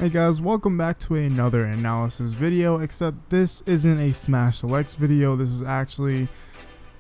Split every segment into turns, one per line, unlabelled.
Hey guys, welcome back to another analysis video, except this isn't a Smash Selects video. This is actually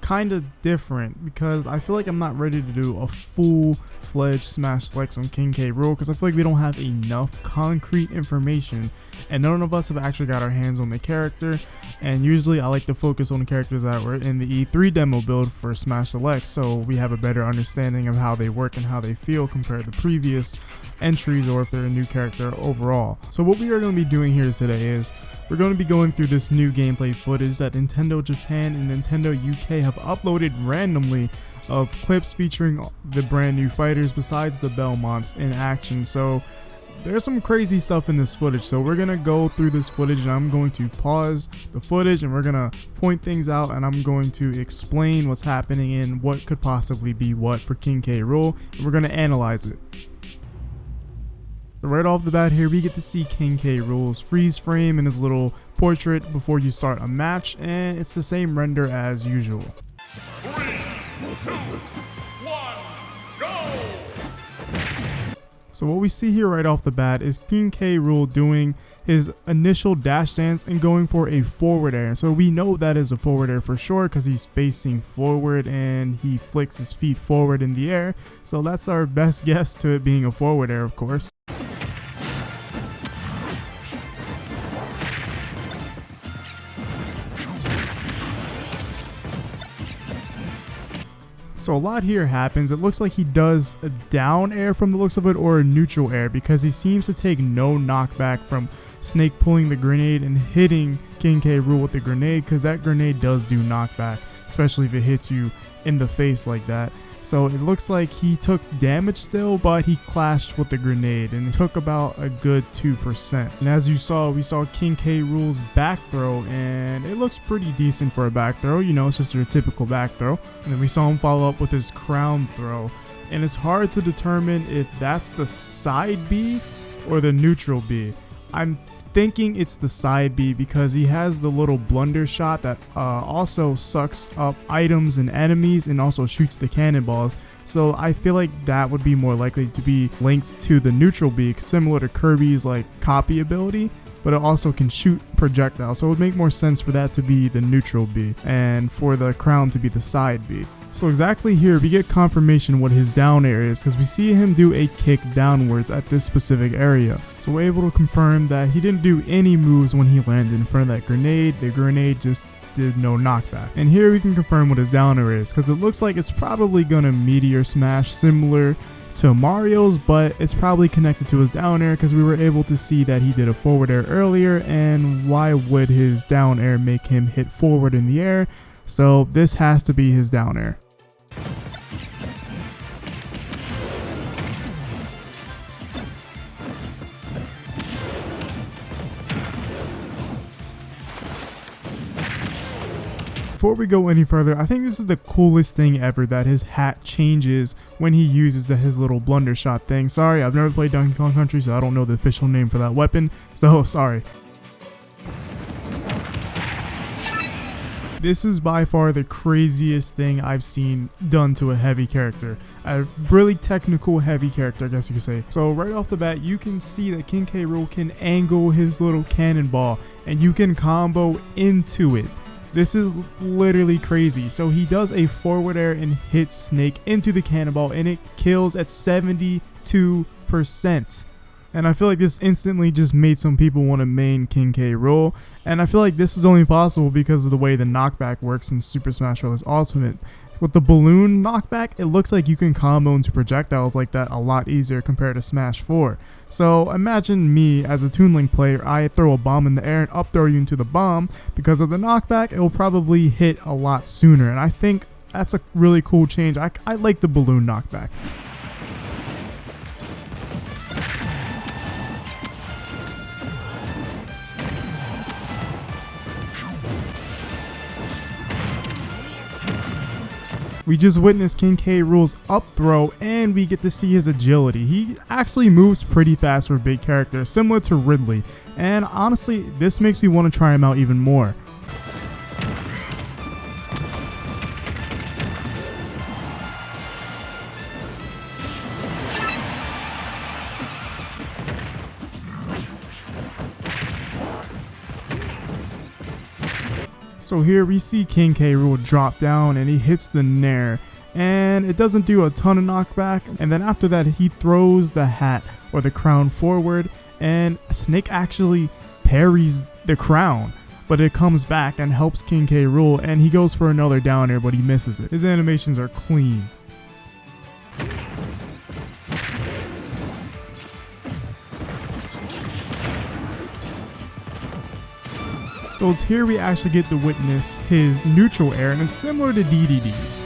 kind of different because I feel like I'm not ready to do a full-fledged Smash Selects on King K Rool because I feel like we don't have enough concrete information and none of us have actually got our hands on the character, and usually I like to focus on the characters that were in the E3 demo build for Smash Selects so we have a better understanding of how they work and how they feel compared to previous entries or if they're a new character overall. So what we are going to be doing here today is we're going to be going through this new gameplay footage that Nintendo Japan and Nintendo UK have uploaded randomly of clips featuring the brand new fighters besides the Belmonts in action. So there's some crazy stuff in this footage, so we're going to go through this footage and I'm going to pause the footage and we're going to point things out and I'm going to explain what's happening and what could possibly be what for King K Rool, and we're going to analyze it. So right off the bat here, we get to see King K Rool's freeze frame and his little portrait before you start a match, and it's the same render as usual.
3, 2, 1, go!
So what we see here right off the bat is King K Rool doing his initial dash dance and going for a forward air. So we know that is a forward air for sure because he's facing forward and he flicks his feet forward in the air. So that's our best guess to it being a forward air, of course. So a lot here happens. It looks like he does a down air from the looks of it or a neutral air because he seems to take no knockback from Snake pulling the grenade and hitting King K Rool with the grenade, because that grenade does do knockback, especially if it hits you in the face like that. So it looks like he took damage still, but he clashed with the grenade and it took about a good 2%. And as you saw, we saw King K Rool's back throw and it looks pretty decent for a back throw. You know, it's just your typical back throw. And then we saw him follow up with his crown throw. And it's hard to determine if that's the side B or the neutral B. I'm thinking it's the side B because he has the little blunder shot that also sucks up items and enemies and also shoots the cannonballs. So I feel like that would be more likely to be linked to the neutral B, similar to Kirby's like copy ability, but it also can shoot projectiles. So it would make more sense for that to be the neutral B and for the crown to be the side B. So exactly here we get confirmation what his down air is because we see him do a kick downwards at this specific area. So we're able to confirm that he didn't do any moves when he landed in front of that grenade. The grenade just did no knockback. And here we can confirm what his down air is because it looks like it's probably gonna meteor smash similar to Mario's, but it's probably connected to his down air because we were able to see that he did a forward air earlier, and why would his down air make him hit forward in the air? So this has to be his down air. Before we go any further, I think this is the coolest thing ever that his hat changes when he uses his little blunder shot thing. Sorry, I've never played Donkey Kong Country, so I don't know the official name for that weapon, so sorry. This is by far the craziest thing I've seen done to a heavy character. A really technical heavy character, I guess you could say. So right off the bat, you can see that King K Rool can angle his little cannonball and you can combo into it. This is literally crazy. So he does a forward air and hits Snake into the cannonball and it kills at 72%. And I feel like this instantly just made some people want to main King K Rool. And I feel like this is only possible because of the way the knockback works in Super Smash Bros. Ultimate. With the balloon knockback, it looks like you can combo into projectiles like that a lot easier compared to Smash 4. So imagine me as a Toon Link player, I throw a bomb in the air and up throw you into the bomb. Because of the knockback, it will probably hit a lot sooner. And I think that's a really cool change. I like the balloon knockback. We just witnessed King K Rool's up throw and we get to see his agility. He actually moves pretty fast for a big character, similar to Ridley. And honestly, this makes me want to try him out even more. So here we see King K Rool drop down and he hits the Nair, and it doesn't do a ton of knockback, and then after that he throws the hat or the crown forward, and Snake actually parries the crown, but it comes back and helps King K Rool, and he goes for another down air but he misses it. His animations are clean. So it's here we actually get to witness his neutral air, and it's similar to DDD's.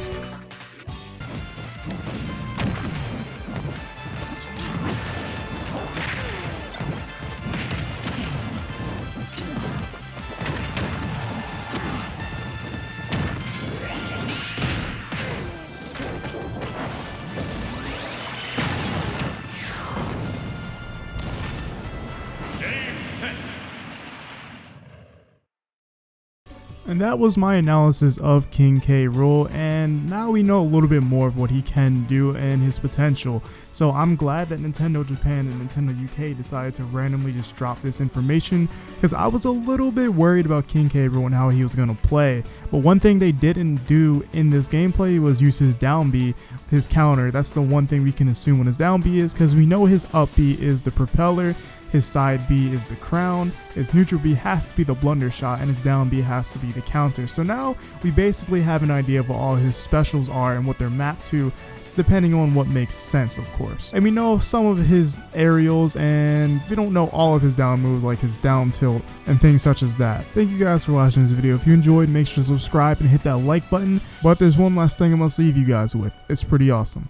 And that was my analysis of King K Rool, and now we know a little bit more of what he can do and his potential. So I'm glad that Nintendo Japan and Nintendo UK decided to randomly just drop this information, because I was a little bit worried about King K Rool and how he was going to play. But one thing they didn't do in this gameplay was use his down B, his counter. That's the one thing we can assume what his down B is, because we know his up B is the propeller, his side B is the crown, his neutral B has to be the blunder shot, and his down B has to be the counter. So now we basically have an idea of what all his specials are and what they're mapped to, depending on what makes sense, of course. And we know some of his aerials, and we don't know all of his down moves like his down tilt and things such as that. Thank you guys for watching this video. If you enjoyed, make sure to subscribe and hit that like button. But there's one last thing I must leave you guys with. It's pretty awesome.